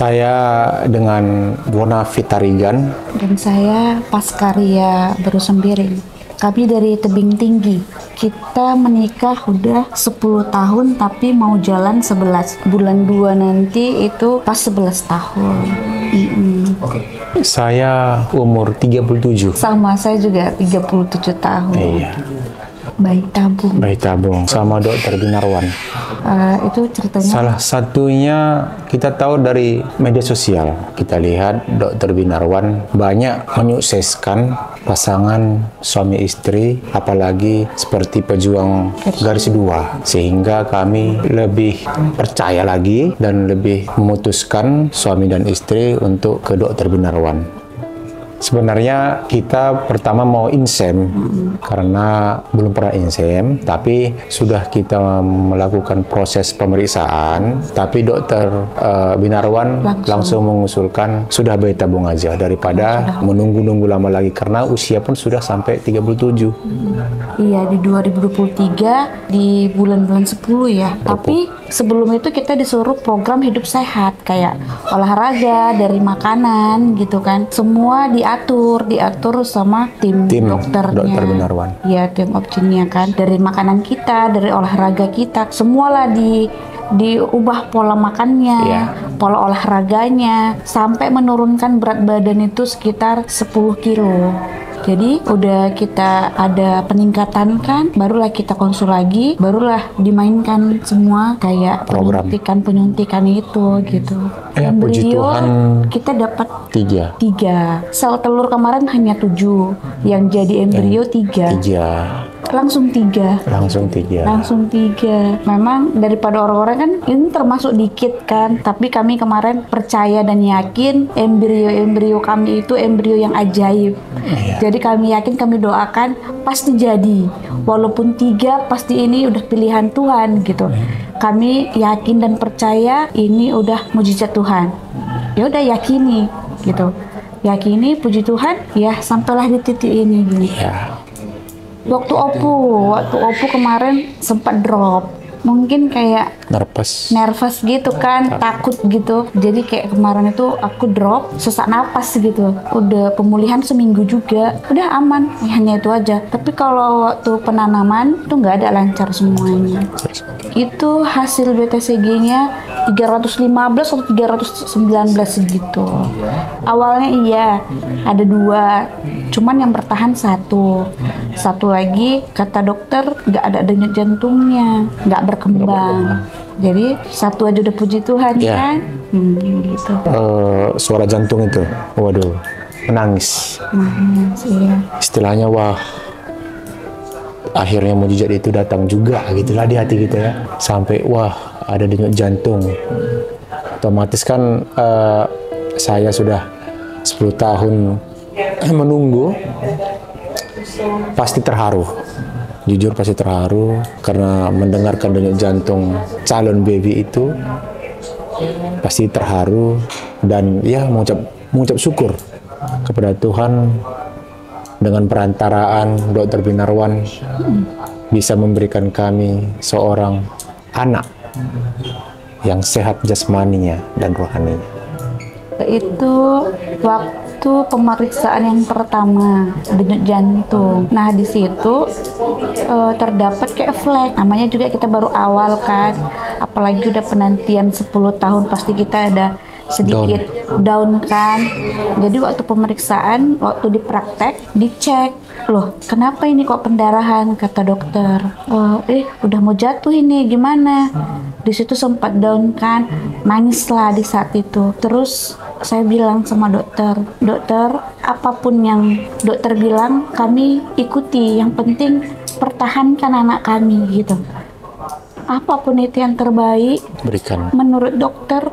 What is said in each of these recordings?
Saya dengan Bona Fitarigan. Dan saya Paskaria Berusembering. Kami dari Tebing Tinggi. Kita menikah udah 10 tahun tapi mau jalan 11. Bulan 2 nanti itu pas 11 tahun. Saya umur 37. Sama, saya juga 37 tahun. Iya. Bayi tabung. Bayi tabung sama Dokter Binarwan. Itu ceritanya. Salah satunya kita tahu dari media sosial. Kita lihat Dokter Binarwan banyak menyukseskan pasangan suami istri, apalagi seperti pejuang garis 2, sehingga kami lebih percaya lagi dan lebih memutuskan suami dan istri untuk ke Dokter Binarwan. Sebenarnya kita pertama mau insem karena belum pernah insem, tapi sudah kita melakukan proses pemeriksaan, tapi Dokter Binarwan langsung mengusulkan sudah bayi tabung aja daripada menunggu-nunggu lama lagi karena usia pun sudah sampai 37. Iya, di 2023 di bulan-bulan 10 ya. Tapi sebelum itu kita disuruh program hidup sehat kayak olahraga, dari makanan gitu kan. Semua diatur sama tim dokternya. Dokter Binarwan. Iya, tim opsinya kan. Dari makanan kita, dari olahraga kita, semualah diubah pola makannya, pola olahraganya, sampai menurunkan berat badan itu sekitar 10 kilo. Jadi udah kita ada peningkatan kan, barulah kita konsul lagi, barulah dimainkan semua kayak penyuntikan itu gitu. Puji Tuhan kita dapat 3. Sel telur kemarin hanya 7, yang jadi embrio 3. Langsung 3. Memang daripada orang-orang kan ini termasuk dikit kan, tapi kami kemarin percaya dan yakin embrio kami itu embrio yang ajaib. Jadi kami yakin, kami doakan pasti jadi. Walaupun 3 pasti ini udah pilihan Tuhan gitu. Kami yakin dan percaya ini udah mujizat Tuhan. Ya udah yakini gitu. Yakini, puji Tuhan, ya sampailah di titik ini gini. Waktu Opu kemarin sempat drop, mungkin kayak nervous gitu kan, takut gitu. Jadi kayak kemarin itu aku drop, sesak napas gitu. Udah pemulihan seminggu juga, udah aman, hanya itu aja. Tapi kalau waktu penanaman itu nggak ada, lancar semuanya. Itu hasil BTCG-nya 315 atau 319 gitu. Awalnya iya, ada 2, cuman yang bertahan 1 lagi kata dokter nggak ada denyut jantungnya, nggak berkembang. Jadi 1 aja udah puji Tuhan kan. Gitu. Suara jantung itu, waduh, menangis. Iya. Istilahnya wah, akhirnya mujizat itu datang juga gitulah di hati kita ya. Sampai wah, ada denyut jantung. Otomatis kan saya sudah 10 tahun menunggu, pasti terharu. Jujur pasti terharu karena mendengarkan denyut jantung calon baby itu, pasti terharu dan ya mengucap syukur kepada Tuhan dengan perantaraan Dokter Binarwan bisa memberikan kami seorang anak yang sehat jasmaninya dan rohaninya. Itu waktu pemeriksaan yang pertama denyut jantung. Nah di situ terdapat kayak flek. Namanya juga kita baru awal kan, apalagi udah penantian 10 tahun, pasti kita ada sedikit down kan. Jadi waktu pemeriksaan, waktu dipraktek, dicek, loh kenapa ini kok pendarahan, kata dokter. Udah mau jatuh ini, gimana? Di situ sempat down kan, nangislah di saat itu. Terus saya bilang sama dokter, apapun yang dokter bilang kami ikuti, yang penting pertahankan anak kami gitu. Apapun itu yang terbaik berikan menurut dokter,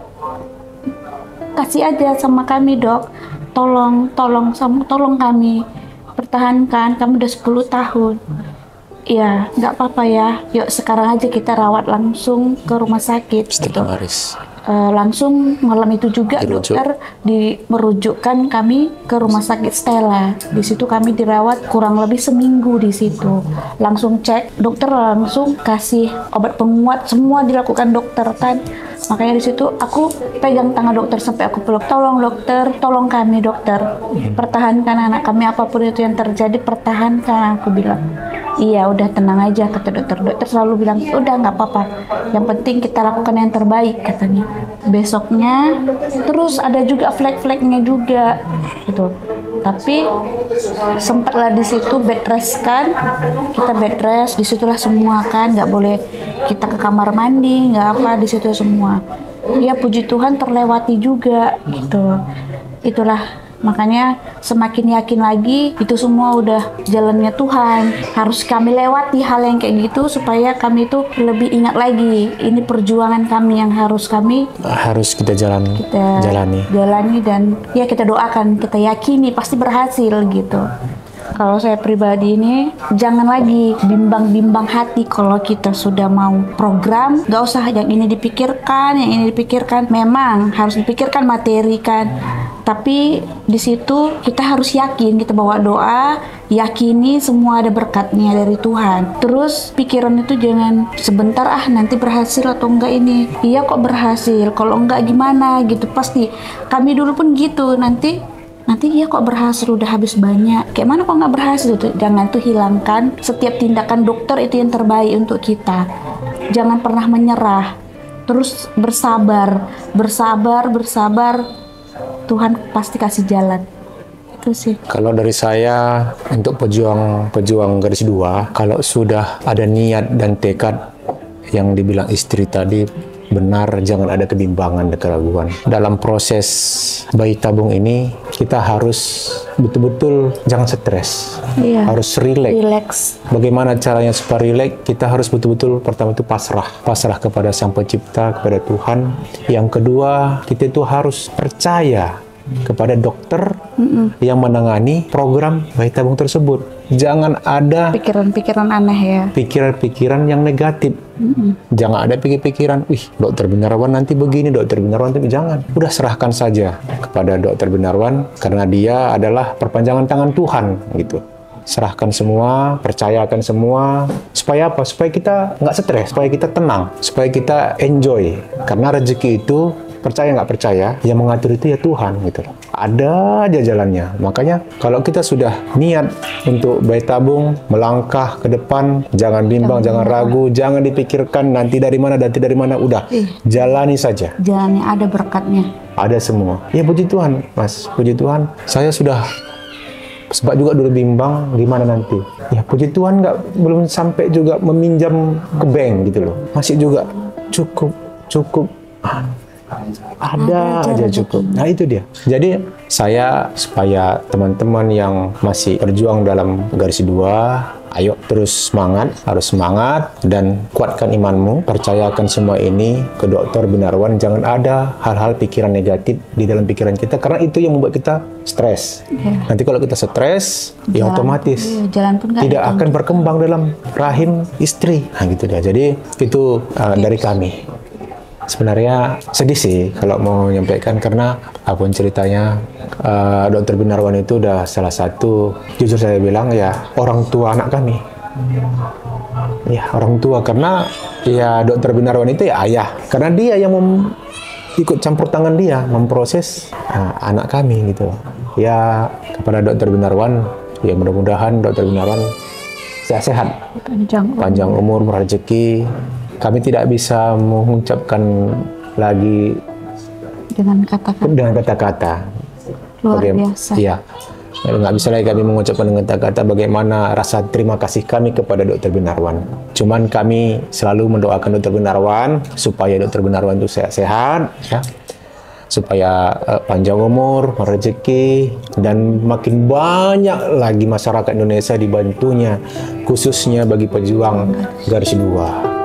kasih aja sama kami dok. Tolong kami pertahankan, kami udah 10 tahun. Ya nggak apa-apa ya, yuk sekarang aja kita rawat langsung ke rumah sakit gitu. Langsung malam itu juga dokter merujukkan kami ke rumah sakit Stella. Di situ kami dirawat kurang lebih seminggu di situ. Langsung cek, dokter langsung kasih obat penguat, semua dilakukan dokter kan. Makanya di situ aku pegang tangan dokter sampai aku peluk. Tolong dokter, tolong kami dokter, pertahankan anak kami, apapun itu yang terjadi pertahankan, aku bilang. Iya, udah tenang aja, kata dokter. Dokter selalu bilang, udah nggak apa-apa. Yang penting kita lakukan yang terbaik, katanya. Besoknya, terus ada juga flag-flagnya juga, gitu. Tapi sempatlah di situ bed rest kan, kita bed rest, disitulah semua kan, nggak boleh kita ke kamar mandi, nggak apa, di situ semua. Ya puji Tuhan terlewati juga, gitu. Itulah. Makanya semakin yakin lagi itu semua udah jalannya Tuhan. Harus kami lewati hal yang kayak gitu supaya kami itu lebih ingat lagi. Ini perjuangan kami yang harus kita jalani dan ya kita doakan, kita yakini pasti berhasil gitu. Kalau saya pribadi ini jangan lagi bimbang-bimbang hati kalau kita sudah mau program, nggak usah yang ini dipikirkan, yang ini dipikirkan. Memang harus dipikirkan materi kan. Tapi di situ kita harus yakin, kita bawa doa, yakini semua ada berkatnya dari Tuhan. Terus pikiran itu jangan sebentar nanti berhasil atau enggak ini. Iya kok berhasil, kalau enggak gimana gitu. Pasti kami dulu pun gitu, nanti iya kok berhasil, udah habis banyak. Kayak mana kok nggak berhasil tuh? Jangan tuh hilangkan setiap tindakan dokter itu yang terbaik untuk kita. Jangan pernah menyerah. Terus bersabar. Tuhan pasti kasih jalan. Itu sih. Kalau dari saya untuk pejuang garis 2, kalau sudah ada niat dan tekad yang dibilang istri tadi benar, jangan ada kebimbangan dan keraguan. Dalam proses bayi tabung ini kita harus betul-betul jangan stres. Iya. Harus relax. Bagaimana caranya supaya relax? Kita harus betul-betul pertama itu pasrah kepada Sang Pencipta, kepada Tuhan. Yang kedua, kita itu harus percaya kepada dokter yang menangani program bayi tabung tersebut. Jangan ada pikiran-pikiran aneh ya. Pikiran-pikiran yang negatif. Jangan ada pikiran, dokter Binarwan nanti begini, dokter Binarwan nanti jangan. Udah serahkan saja kepada dokter Binarwan karena dia adalah perpanjangan tangan Tuhan gitu. Serahkan semua, percayakan semua. Supaya apa? Supaya kita nggak stres, supaya kita tenang, supaya kita enjoy. Karena rezeki itu percaya nggak percaya, yang mengatur itu ya Tuhan gitu loh. Ada aja jalannya. Makanya kalau kita sudah niat untuk bayi tabung, melangkah ke depan, jangan bimbang, jangan ragu, jangan dipikirkan nanti dari mana, udah jalani saja. Jalannya ada berkatnya. Ada semua. Ya puji Tuhan, Mas. Puji Tuhan. Saya sudah sebab juga dulu bimbang gimana nanti. Ya puji Tuhan belum sampai juga meminjam ke bank gitu loh. Masih juga cukup. Ada aja cukup. Nah itu dia. Jadi saya supaya teman-teman yang masih berjuang dalam garis 2, ayo terus harus semangat dan kuatkan imanmu. Percayakan semua ini ke Dokter Binarwan. Jangan ada hal-hal pikiran negatif di dalam pikiran kita karena itu yang membuat kita stres. Nanti kalau kita stres, ya otomatis jalan pun tidak akan berkembang dalam rahim istri. Nah gitu dia. Jadi itu dari kami. Sebenarnya sedih sih kalau mau menyampaikan karena apapun ceritanya Dokter Binarwan itu udah salah satu, jujur saya bilang ya orang tua anak kami. Ya orang tua karena ya Dokter Binarwan itu ya ayah karena dia yang ikut campur tangan dia memproses anak kami gitu. Ya kepada Dokter Binarwan ya mudah-mudahan Dokter Binarwan sehat, panjang umur, rezeki. Kami tidak bisa mengucapkan lagi dengan kata-kata. Luar biasa. Iya. Nggak bisa lagi kami mengucapkan dengan kata-kata bagaimana rasa terima kasih kami kepada Dokter Binarwan. Cuman kami selalu mendoakan Dokter Binarwan supaya Dokter Binarwan itu sehat-sehat, ya. Supaya panjang umur, rezeki, dan makin banyak lagi masyarakat Indonesia dibantunya, khususnya bagi pejuang garis 2.